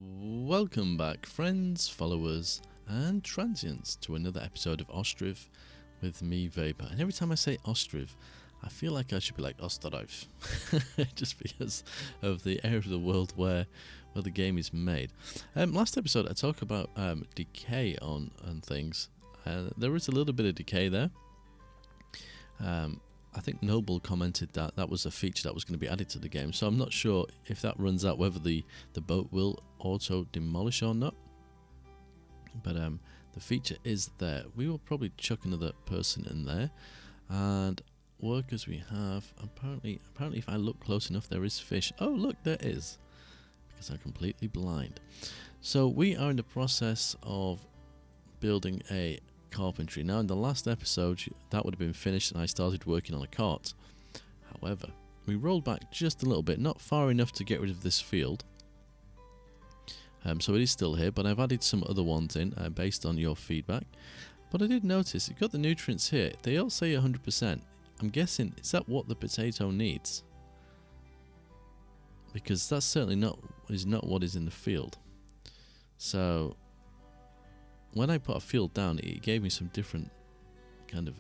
Welcome back, friends, followers, and transients, to another episode of Ostriv with me, Vapor. And every time I say Ostriv, I feel like I should be like Ostriv, just because of the area of the world where the game is made. Last episode, I talked about decay on things. There is a little bit of decay there. I think Noble commented that that was a feature that was going to be added to the game, so I'm not sure if that runs out whether the boat will auto demolish or not. But the feature is there. We will probably chuck another person in there, and workers we have. Apparently if I look close enough, there is fish. Oh look, there is, because I'm completely blind. So we are in the process of building a carpentry. Now in the last episode that would have been finished and I started working on a cart. However, we rolled back just a little bit, not far enough to get rid of this field. So it is still here, but I've added some other ones in based on your feedback. But I did notice you've got the nutrients here. They all say 100%. I'm guessing, is that what the potato needs? Because that's certainly not what is in the field. So when I put a field down, it gave me some different kind of.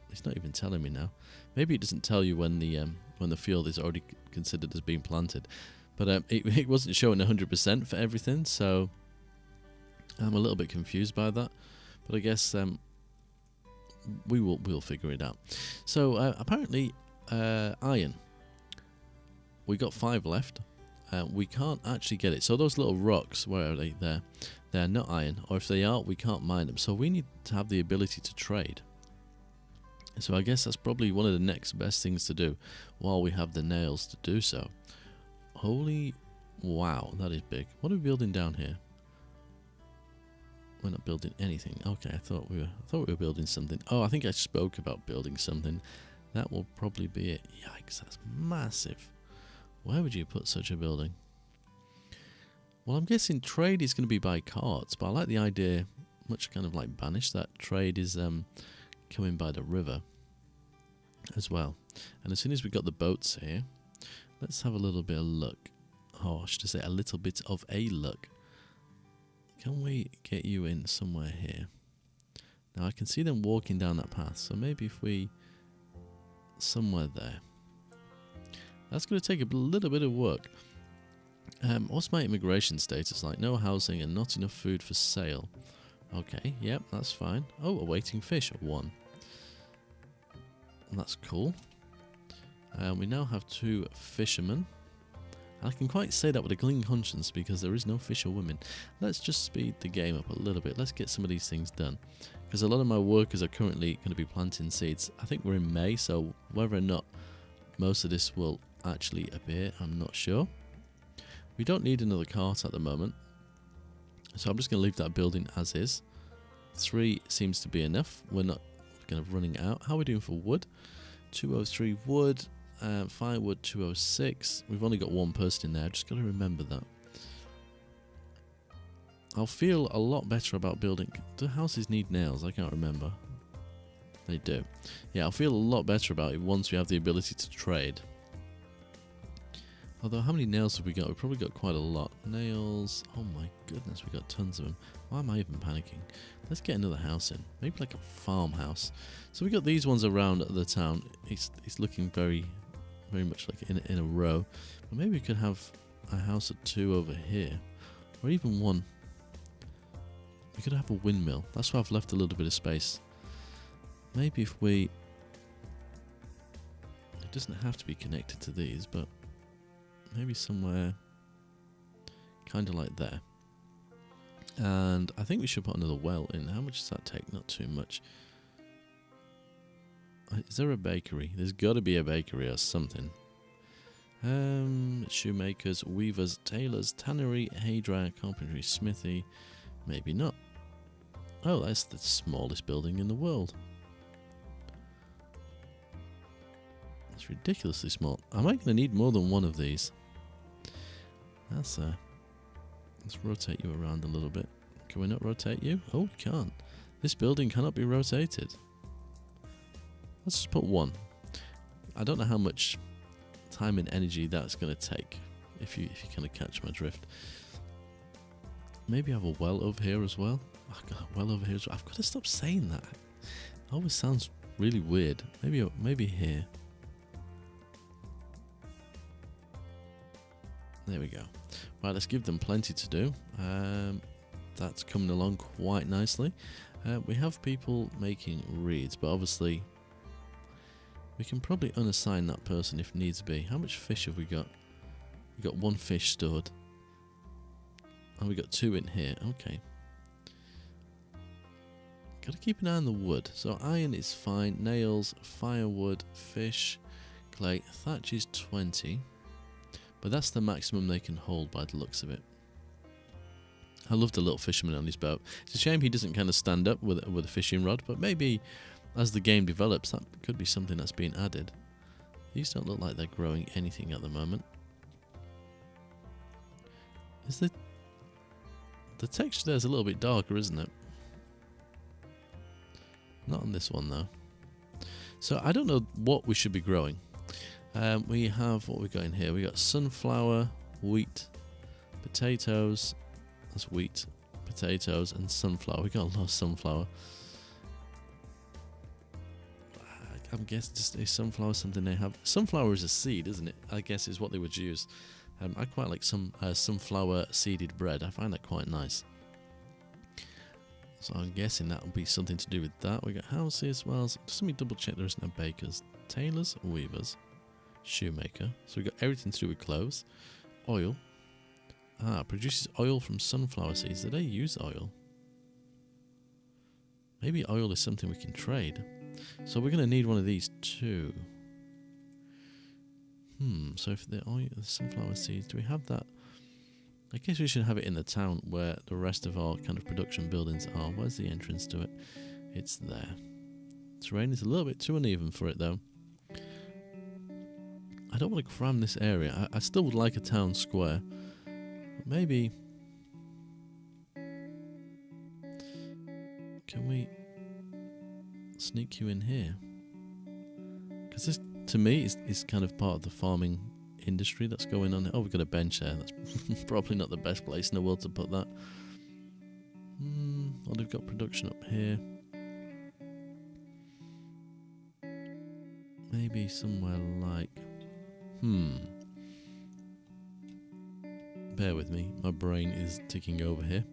It's not even telling me now. Maybe it doesn't tell you when the field is already considered as being planted. But it wasn't showing 100% for everything, so I'm a little bit confused by that. But I guess we'll figure it out. So apparently, iron. We got 5 left. We can't actually get it. So those little rocks, where are they? There. They're not iron, or if they are, we can't mine them. So we need to have the ability to trade. So I guess that's probably one of the next best things to do while we have the nails to do so. Holy wow, that is big. What are we building down here? We're not building anything. Okay, I thought we were building something. Oh, I think I spoke about building something. That will probably be it. Yikes, that's massive. Where would you put such a building? Well, I'm guessing trade is going to be by carts, but I like the idea, much kind of like Banish, that trade is coming by the river as well. And as soon as we got the boats here, let's have a little bit of luck. Oh, I should say a little bit of a luck. Can we get you in somewhere here? Now I can see them walking down that path, so maybe if we somewhere there. That's going to take a little bit of work. What's my immigration status like? No housing and not enough food for sale. Okay, yep, that's fine. Oh, awaiting fish at 1. That's cool. We now have 2 fishermen. I can quite say that with a glowing conscience because there is no fisherwomen. Let's just speed the game up a little bit. Let's get some of these things done. Because a lot of my workers are currently going to be planting seeds. I think we're in May, so whether or not most of this will actually appear, I'm not sure. We don't need another cart at the moment, so I'm just going to leave that building as is. 3 seems to be enough. We're not kind of running out. How are we doing for wood? 203 wood, firewood 206. We've only got 1 person in there. Just got to remember that. I'll feel a lot better about building. Do houses need nails? I can't remember. They do. Yeah, I'll feel a lot better about it once we have the ability to trade. Although, how many nails have we got? We've probably got quite a lot. Nails. Oh my goodness, we got tons of them. Why am I even panicking? Let's get another house in. Maybe like a farmhouse. So we got these ones around the town. It's looking very much like in a row. But maybe we could have a house or 2 over here. Or even 1. We could have a windmill. That's why I've left a little bit of space. Maybe if we... It doesn't have to be connected to these, but... maybe somewhere kind of like there. And I think we should put another well in. How much does that take? Not too much. Is there a bakery? There's got to be a bakery or something. Shoemakers, weavers, tailors, tannery, hairdryer, carpentry, smithy. Maybe not. Oh, that's the smallest building in the world. It's ridiculously small. Am I going to need more than 1 of these? Let's rotate you around a little bit. Can we not rotate you? Oh, we can't. This building cannot be rotated. Let's just put 1. I don't know how much time and energy that's going to take. if you kind of catch my drift. maybe have a well over here as well. I've got a well over here as well. I've got to stop saying that. It always sounds really weird. Maybe here. There we go. Right, let's give them plenty to do. That's coming along quite nicely. We have people making reeds, but obviously we can probably unassign that person if needs be. How much fish have we got? We got 1 fish stored. And we got 2 in here. Okay. Gotta keep an eye on the wood. So iron is fine. Nails, firewood, fish, clay. Thatch is 20. But that's the maximum they can hold by the looks of it. I love the little fisherman on his boat. It's a shame he doesn't kind of stand up with a fishing rod, but maybe as the game develops, that could be something that's being added. These don't look like they're growing anything at the moment. Is the texture there's a little bit darker, isn't it? Not on this one though. So I don't know what we should be growing. We have what we got in here. We got sunflower, wheat, potatoes. That's wheat, potatoes, and sunflower. We got a lot of sunflower. I'm guessing just a sunflower something they have. Sunflower is a seed, isn't it? I guess is what they would use. I quite like some sunflower seeded bread. I find that quite nice. So I'm guessing that will be something to do with that. We got houses. Well, just let me double check there isn't no bakers, tailors, weavers, shoemaker. So we got everything to do with clothes, oil. Produces oil from sunflower seeds. Do they use oil? Maybe oil is something we can trade. So we're going to need one of these too. So if the oil, the sunflower seeds, do we have that? I guess we should have it in the town where the rest of our kind of production buildings are. Where's the entrance to it? It's there. Terrain is a little bit too uneven for it though. I don't want to cram this area. I still would like a town square. Maybe can we sneak you in here? Because this, to me, is kind of part of the farming industry that's going on. Oh, we've got a bench there. That's probably not the best place in the world to put that. Well, they've got production up here. Maybe somewhere like... Bear with me, my brain is ticking over here.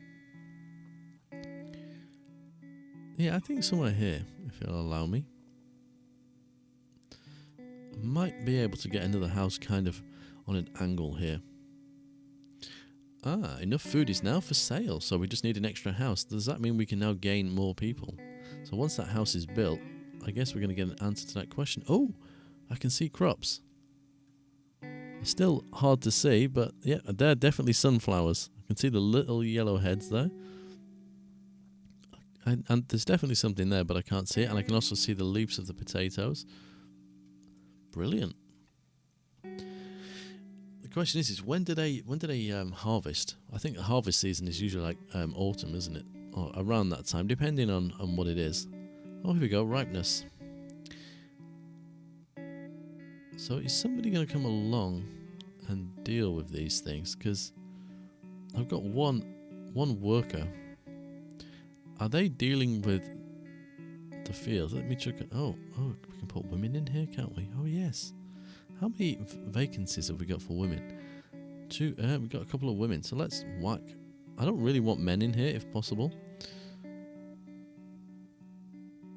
Yeah, I think somewhere here, if it'll allow me. Might be able to get another house kind of on an angle here. Enough food is now for sale, so we just need an extra house. Does that mean we can now gain more people? So once that house is built, I guess we're going to get an answer to that question. Oh, I can see crops. Still hard to see, but yeah, they're definitely sunflowers. I can see the little yellow heads there. And there's definitely something there, but I can't see it. And I can also see the leaves of the potatoes. Brilliant. The question is when do they harvest? I think the harvest season is usually like autumn, isn't it? Or around that time, depending on what it is. Oh, here we go, ripeness. So is somebody going to come along and deal with these things? Because I've got one worker. Are they dealing with the fields? Let me check. Oh, we can put women in here, can't we? Oh, yes. How many vacancies have we got for women? 2. We've got a couple of women. So let's whack. I don't really want men in here, if possible.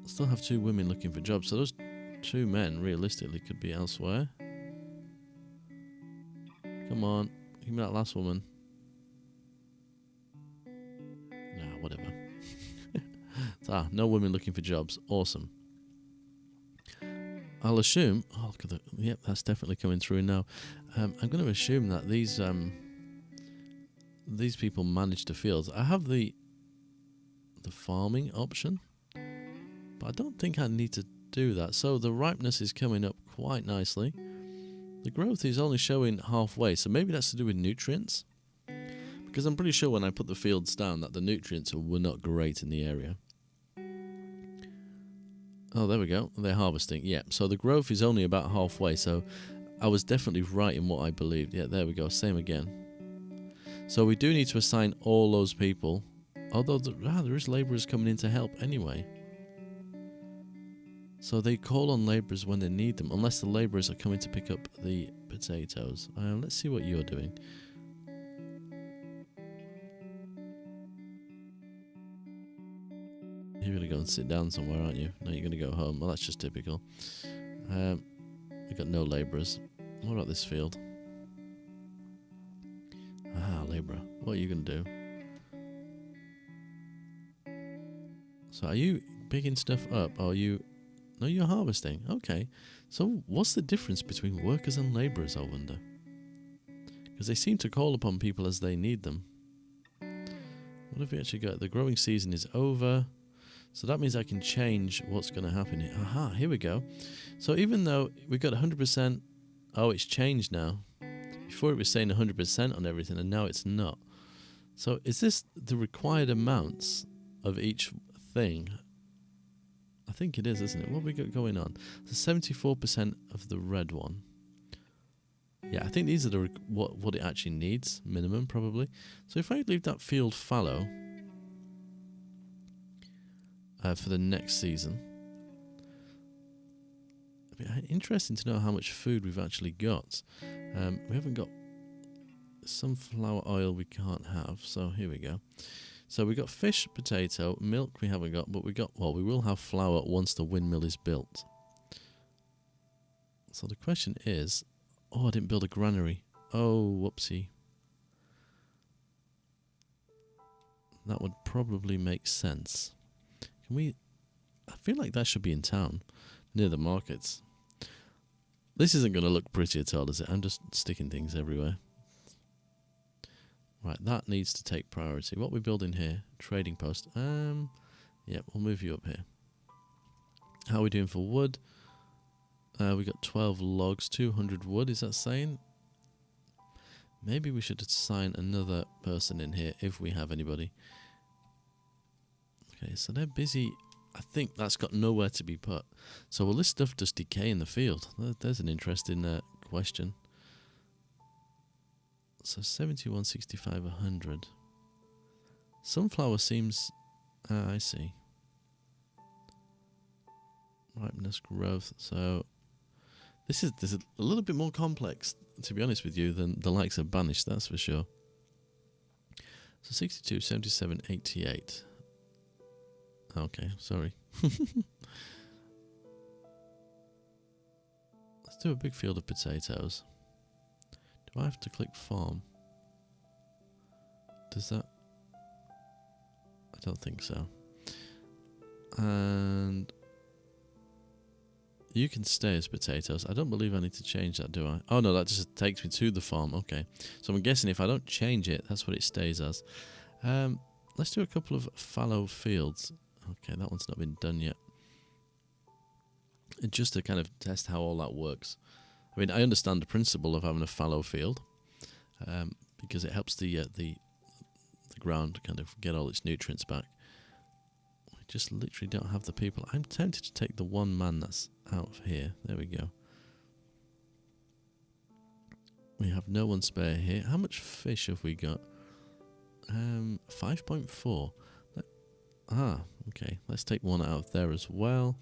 Still have 2 women looking for jobs. So those 2 men realistically could be elsewhere. Come on, give me that last woman. Nah, whatever. No women looking for jobs. Awesome. I'll assume. Oh, look at that. Yep, that's definitely coming through now. I'm going to assume that these people manage the fields. I have the farming option, but I don't think I need to do that. So the ripeness is coming up quite nicely. The growth is only showing halfway, so maybe that's to do with nutrients, because I'm pretty sure when I put the fields down that the nutrients were not great in the area. Oh, there we go. They're harvesting. Yeah, so the growth is only about halfway, so I was definitely right in what I believed. Yeah, there we go. Same again. So we do need to assign all those people. Although there is labourers coming in to help anyway. So they call on labourers when they need them, unless the labourers are coming to pick up the potatoes. Let's see what you're doing. You're going to go and sit down somewhere, aren't you? No, you're going to go home. Well, that's just typical. We've got no labourers. What about this field? Labourer. What are you going to do? So are you picking stuff up? Or are you... No, you're harvesting. Okay. So what's the difference between workers and labourers, I wonder? Because they seem to call upon people as they need them. What have we actually got? The growing season is over. So that means I can change what's going to happen here. Aha, here we go. So even though we've got 100%... Oh, it's changed now. Before it was saying 100% on everything, and now it's not. So is this the required amounts of each thing? I think it is, isn't it? What have we got going on? So 74% of the red one. Yeah, I think these are the what it actually needs, minimum probably. So if I leave that field fallow for the next season, it'd be interesting to know how much food we've actually got. We haven't got sunflower oil, we can't have, so here we go. So we got fish, potato, milk we haven't got, but we will have flour once the windmill is built. So the question is, I didn't build a granary. Oh, whoopsie. That would probably make sense. I feel like that should be in town, near the markets. This isn't going to look pretty at all, is it? I'm just sticking things everywhere. Right, that needs to take priority. What are we building here? Trading post. Yep, we'll move you up here. How are we doing for wood? We got 12 logs, 200 wood, is that saying? Maybe we should assign another person in here if we have anybody. Okay, so they're busy. I think that's got nowhere to be put. So will this stuff just decay in the field? There's an interesting question. So 71, 65, 100. Sunflower seems... I see. Ripeness, growth. So this is a little bit more complex, to be honest with you, than the likes of Banished, that's for sure. So 62, 77, 88. Okay, sorry. Let's do a big field of potatoes. Do I have to click farm? Does that... I don't think so. And you can stay as potatoes. I don't believe I need to change that, do I? Oh no, that just takes me to the farm. Okay. So I'm guessing if I don't change it, that's what it stays as. Let's do a couple of fallow fields. Okay, that one's not been done yet. And just to kind of test how all that works. I mean, I understand the principle of having a fallow field, because it helps the ground kind of get all its nutrients back. We just literally don't have the people. I'm tempted to take the one man that's out of here. There we go. We have no one spare here. How much fish have we got? 5.4. Okay. Let's take one out of there as well.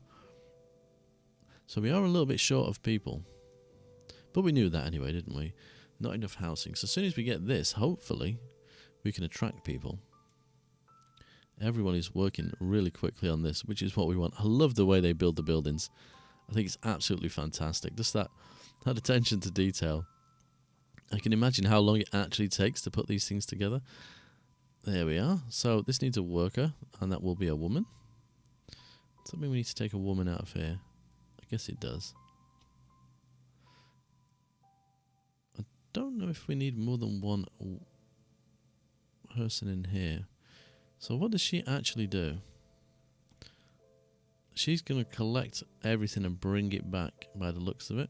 So we are a little bit short of people. But we knew that anyway, didn't we? Not enough housing. So as soon as we get this, hopefully, we can attract people. Everyone is working really quickly on this, which is what we want. I love the way they build the buildings. I think it's absolutely fantastic. Just that attention to detail. I can imagine how long it actually takes to put these things together. There we are. So this needs a worker, and that will be a woman. Does that mean we need to take a woman out of here? I guess it does. I don't know if we need more than one person in here. So what does she actually do? She's going to collect everything and bring it back by the looks of it.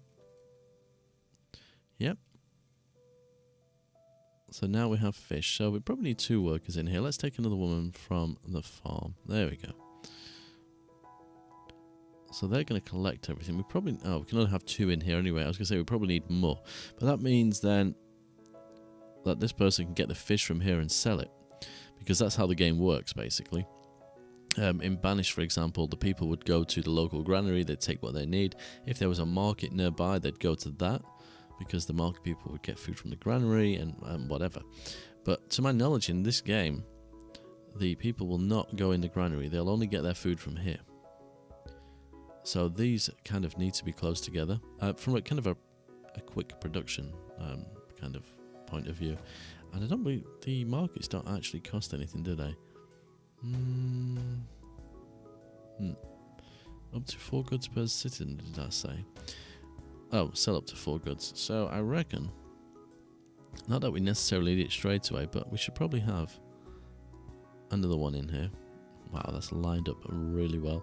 Yep. So now we have fish. So we probably need 2 workers in here. Let's take another woman from the farm. There we go. So they're going to collect everything. We probably... Oh, we can only have 2 in here anyway. I was going to say we probably need more. But that means then... that this person can get the fish from here and sell it, because that's how the game works basically. In Banished, for example, the people would go to the local granary, they'd take what they need. If there was a market nearby, they'd go to that, because the market people would get food from the granary and whatever. But to my knowledge, in this game, the people will not go in the granary, they'll only get their food from here. So these kind of need to be close together, from a kind of a quick production kind of point of view. And I don't believe the markets don't actually cost anything, do they? Up to 4 goods per citizen, did I say? Oh, sell up to 4 goods. So I reckon, not that we necessarily need it straight away, but we should probably have another one in here. Wow, that's lined up really well.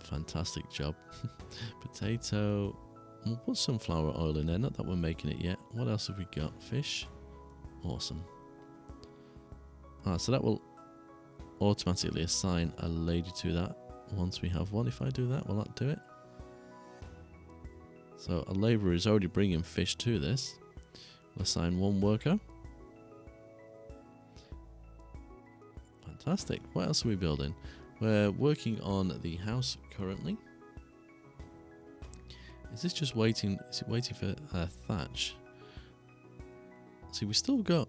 Fantastic job. Potato. We'll put sunflower oil in there, not that we're making it yet. What else have we got? Fish. Awesome. So that will automatically assign a lady to that once we have one. If I do that, will that do it? So a labourer is already bringing fish to this. We'll assign 1 worker. Fantastic. What else are we building? We're working on the house currently. Is this just waiting? Is it waiting for thatch? See, we still got...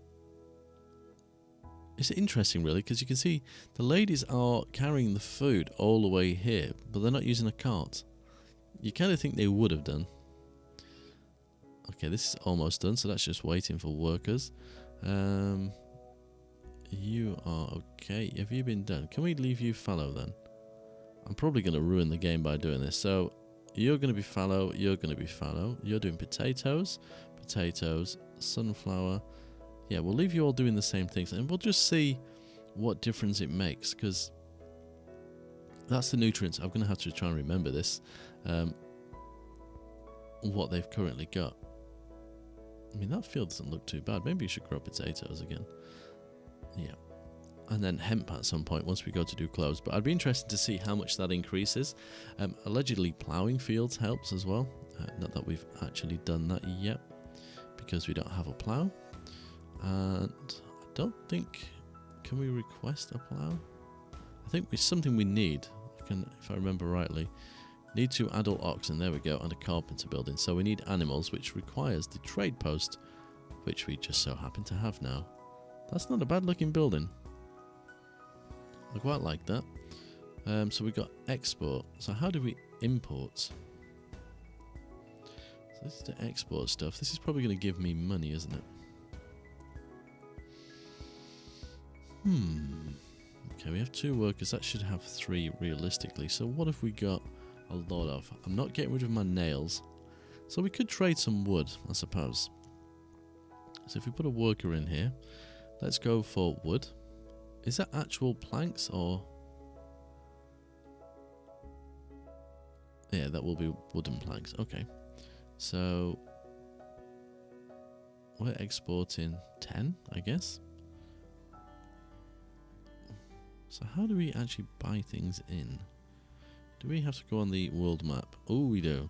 It's interesting, really, because you can see the ladies are carrying the food all the way here, but they're not using a cart. You kind of think they would have done. Okay, this is almost done, so that's just waiting for workers. You are okay. Have you been done? Can we leave you fallow then? I'm probably going to ruin the game by doing this. So you're going to be fallow. You're going to be fallow. You're doing potatoes, sunflower. Yeah, we'll leave you all doing the same things, and we'll just see what difference it makes, because that's the nutrients. I'm going to have to try and remember this. What they've currently got. I mean, that field doesn't look too bad. Maybe you should grow potatoes again. Yeah. And then hemp at some point once we go to do clothes. But I'd be interested to see how much that increases. Allegedly ploughing fields helps as well. Not that we've actually done that yet, because we don't have a plough. And I don't think... Can we request a plough? I think it's something we need, if I remember rightly. Need 2 adult oxen, there we go, and a carpenter building. So we need animals, which requires the trade post, which we just so happen to have now. That's not a bad looking building. I quite like that. So we got export. So how do we import? So this is the export stuff. This is probably going to give me money, isn't it? Okay, we have 2 workers. That should have 3 realistically. So what have we got a lot of? I'm not getting rid of my nails. So we could trade some wood, I suppose. So if we put a worker in here, let's go for wood. Is that actual planks or... Yeah, that will be wooden planks. Okay. So we're exporting 10, I guess. So how do we actually buy things in? Do we have to go on the world map? Oh, we do.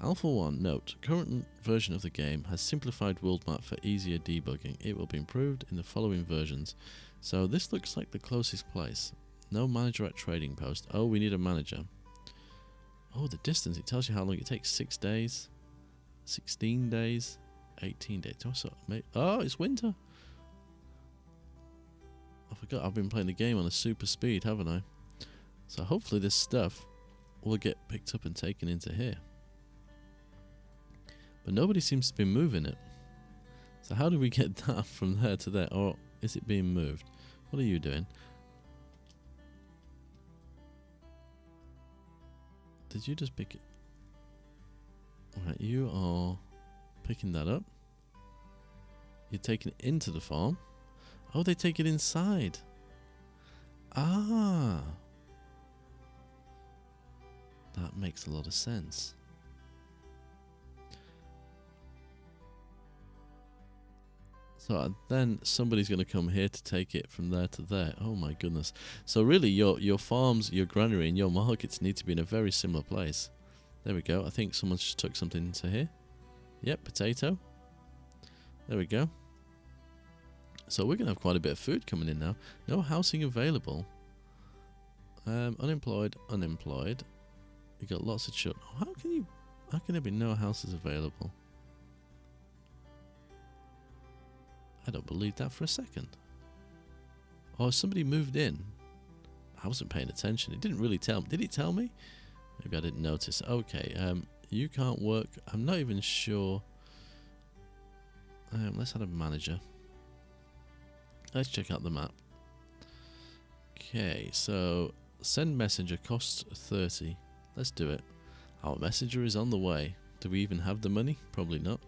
Alpha 1, note, current version of the game has simplified world map for easier debugging. It will be improved in the following versions. So this looks like the closest place. No manager at trading post. Oh, we need a manager. Oh, the distance. It tells you how long it takes. 6 days, 16 days, 18 days. Oh, it's winter. I forgot I've been playing the game on a super speed, haven't I? So hopefully this stuff will get picked up and taken into here. But nobody seems to be moving it. So how do we get that from there to there? Or is it being moved? What are you doing? Did you just pick it? Alright, you are picking that up. You're taking it into the farm. Oh, they take it inside. Ah. That makes a lot of sense. So then somebody's going to come here to take it from there to there. Oh my goodness. So really your farms, your granary and your markets need to be in a very similar place. There we go. I think someone just took something into here. Yep, potato. There we go. So we're going to have quite a bit of food coming in now. No housing available. Unemployed. You got lots of children. How can there be no houses available? I don't believe that for a second. Oh, somebody moved in. I wasn't paying attention. It didn't really tell me. Did it tell me? Maybe I didn't notice. Okay, you can't work. I'm not even sure. Let's add a manager. Let's check out the map. Okay, so send messenger costs 30. Let's do it. Our messenger is on the way. Do we even have the money? Probably not.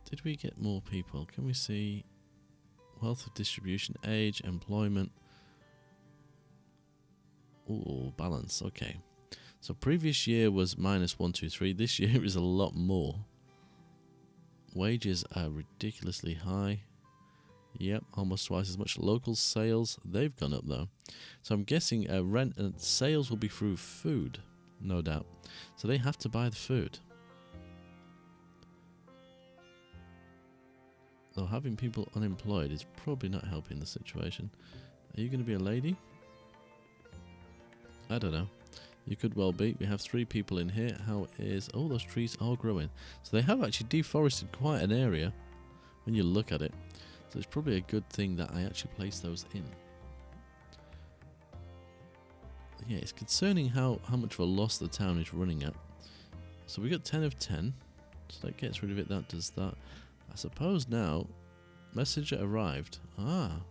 Did we get more people? Can we see wealth of distribution, age, employment? Ooh, balance. Okay. So previous year was -123. This year is a lot more. Wages are ridiculously high. Yep, almost twice as much. Local sales, they've gone up though. So I'm guessing rent and sales will be through food, no doubt. So they have to buy the food. Though having people unemployed is probably not helping the situation. Are you going to be a lady? I don't know. You could well be. We have 3 people in here. How is... Oh, those trees are growing. So they have actually deforested quite an area when you look at it. So it's probably a good thing that I actually placed those in. Yeah, it's concerning how much of a loss the town is running at. So we got 10 of 10. So that gets rid of it. That does that. I suppose now, messenger arrived. Ah.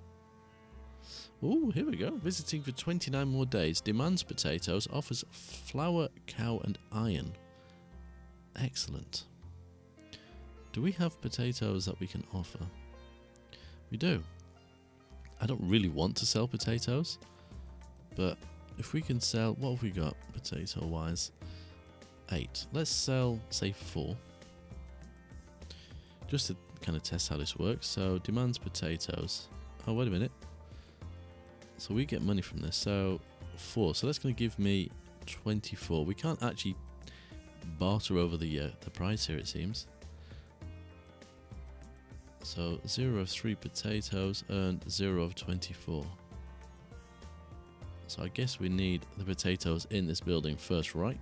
Oh, here we go. Visiting for 29 more days. Demands potatoes. Offers flour, cow, and iron. Excellent. Do we have potatoes that we can offer? We do. I don't really want to sell potatoes, but if we can sell... What have we got potato-wise? 8. Let's sell, say, 4. Just to kind of test how this works. So, demands potatoes. Oh, wait a minute. So we get money from this. So 4. So that's going to give me 24. We can't actually barter over the price here, it seems. So 0 of 3 potatoes and 0 of 24. So I guess we need the potatoes in this building first, right?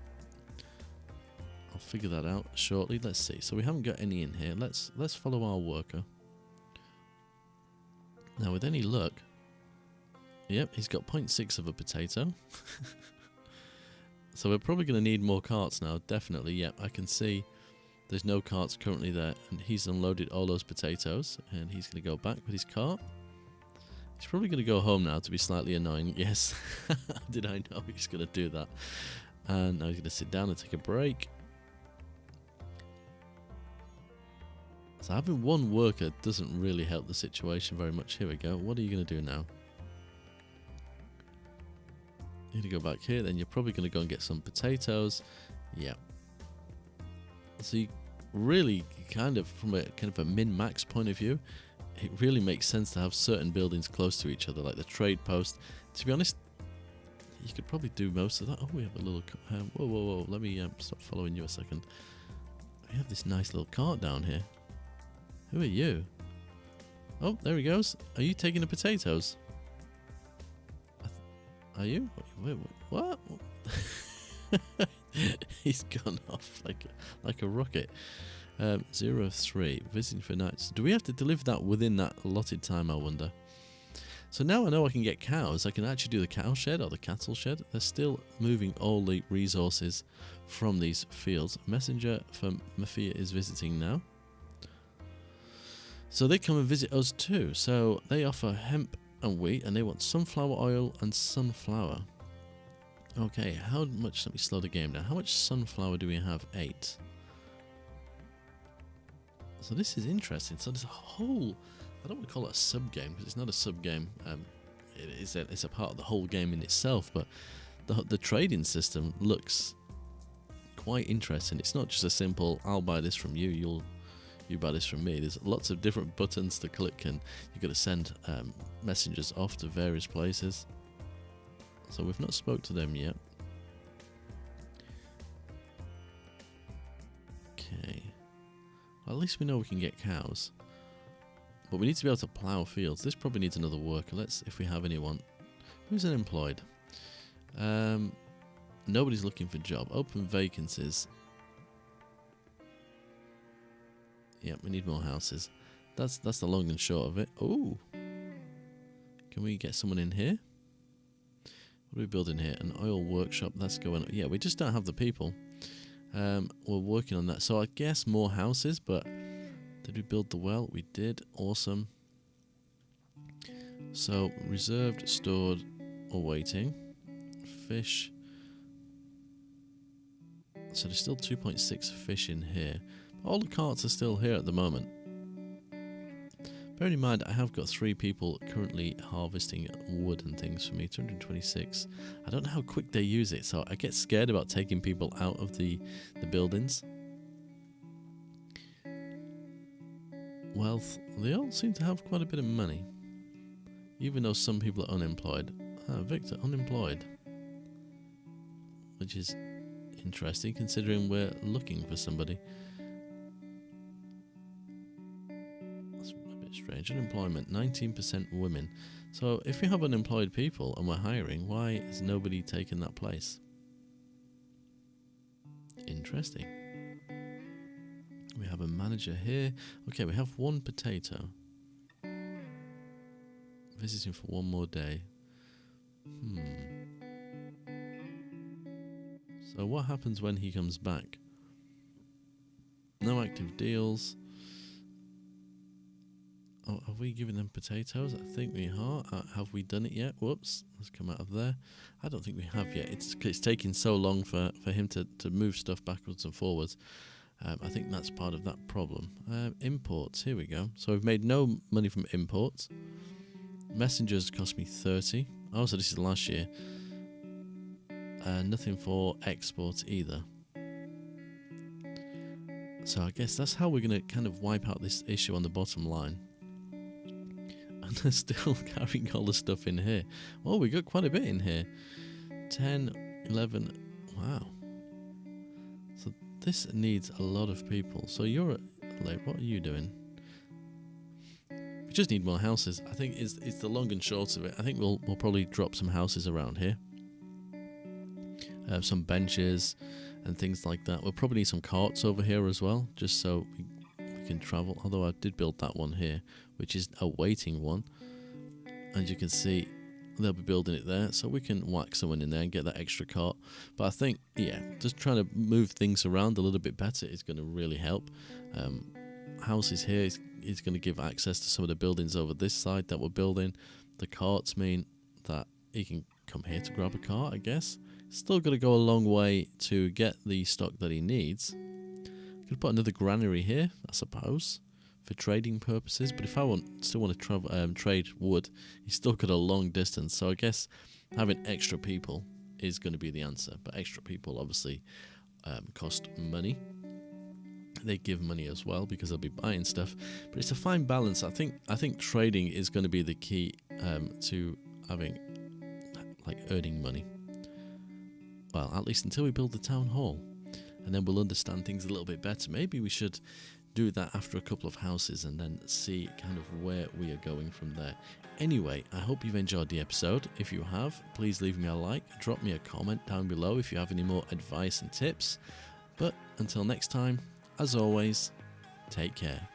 I'll figure that out shortly. Let's see. So we haven't got any in here. Let's follow our worker. Now with any luck, yep, he's got 0.6 of a potato. So we're probably going to need more carts now, definitely. Yep, I can see there's no carts currently there, and he's unloaded all those potatoes, and he's going to go back with his cart. He's probably going to go home now to be slightly annoying. Yes, did I know he's going to do that? And now he's going to sit down and take a break. So having one worker doesn't really help the situation very much. Here we go. What are you going to do now? You're going to go back here, then you're probably going to go and get some potatoes. Yeah. So you really kind of, from a min-max point of view, it really makes sense to have certain buildings close to each other, like the trade post. To be honest, you could probably do most of that. Oh, we have a little... whoa. Let me stop following you a second. We have this nice little cart down here. Who are you? Oh, there he goes. Are you taking the potatoes? Are you? Wait, what? He's gone off like a rocket. 0 of 3. Visiting for nights. Do we have to deliver that within that allotted time, I wonder? So now I know I can get cows. I can actually do the cow shed or the cattle shed. They're still moving all the resources from these fields. Messenger from Mafia is visiting now. So they come and visit us too. So they offer hemp and wheat, and they want sunflower oil and sunflower. Okay, how much... Let me slow the game down. How much sunflower do we have? 8. So this is interesting. So there's a whole... I don't want to call it a sub-game, because it's not a sub-game. It's a part of the whole game in itself, but the trading system looks quite interesting. It's not just a simple, I'll buy this from you, you buy this from me. There's lots of different buttons to click, and you've got to send messengers off to various places. So we've not spoke to them yet. Okay. Well, at least we know we can get cows. But we need to be able to plough fields. This probably needs another worker. Let's, if we have anyone. Who's unemployed? Nobody's looking for a job. Open vacancies. Yeah, we need more houses. That's the long and short of it. Oh, can we get someone in here? What are we building here? An oil workshop. That's going. Yeah, we just don't have the people. We're working on that. So I guess more houses. But did we build the well? We did. Awesome. So reserved, stored, or waiting. Fish. So there's still 2.6 fish in here. All the carts are still here at the moment. Bearing in mind, I have got 3 people currently harvesting wood and things for me. 226. I don't know how quick they use it, so I get scared about taking people out of the buildings. Wealth. They all seem to have quite a bit of money. Even though some people are unemployed. Ah, Victor, unemployed. Which is interesting, considering we're looking for somebody. That's a bit strange. Unemployment, 19% women. So if we have unemployed people and we're hiring, why is nobody taking that place? Interesting. We have a manager here. Okay, we have 1 potato. Visiting for 1 more day. So what happens when he comes back? No active deals. Oh, have we given them potatoes? I think we are. Have we done it yet? Whoops, let's come out of there. I don't think we have yet. It's taking so long for him to move stuff backwards and forwards. I think that's part of that problem. Imports, here we go. So we've made no money from imports. Messengers cost me 30. Oh, so this is last year. Nothing for exports either. So I guess that's how we're going to kind of wipe out this issue on the bottom line. And they're still carrying all the stuff in here. Well, we got quite a bit in here. 10, 11. Wow. So this needs a lot of people. So you're at, like, what are you doing? We just need more houses. I think it's the long and short of it. I think we'll probably drop some houses around here. Some benches and things like that. We'll probably need some carts over here as well, just so we can travel. Although I did build that one here, which is a waiting one. As you can see, they'll be building it there, so we can whack someone in there and get that extra cart. But I think, yeah, just trying to move things around a little bit better is going to really help. Houses here is going to give access to some of the buildings over this side that we're building. The carts mean that he can come here to grab a cart, I guess. Still got to go a long way to get the stock that he needs. Could put another granary here, I suppose, for trading purposes. But if I still want to trade wood, he's still got a long distance. So I guess having extra people is going to be the answer. But extra people obviously cost money. They give money as well because they'll be buying stuff. But it's a fine balance. I think trading is going to be the key to having, like, earning money. Well, at least until we build the town hall, and then we'll understand things a little bit better. Maybe we should do that after a couple of houses and then see kind of where we are going from there. Anyway, I hope you've enjoyed the episode. If you have, please leave me a like, drop me a comment down below if you have any more advice and tips. But until next time, as always, take care.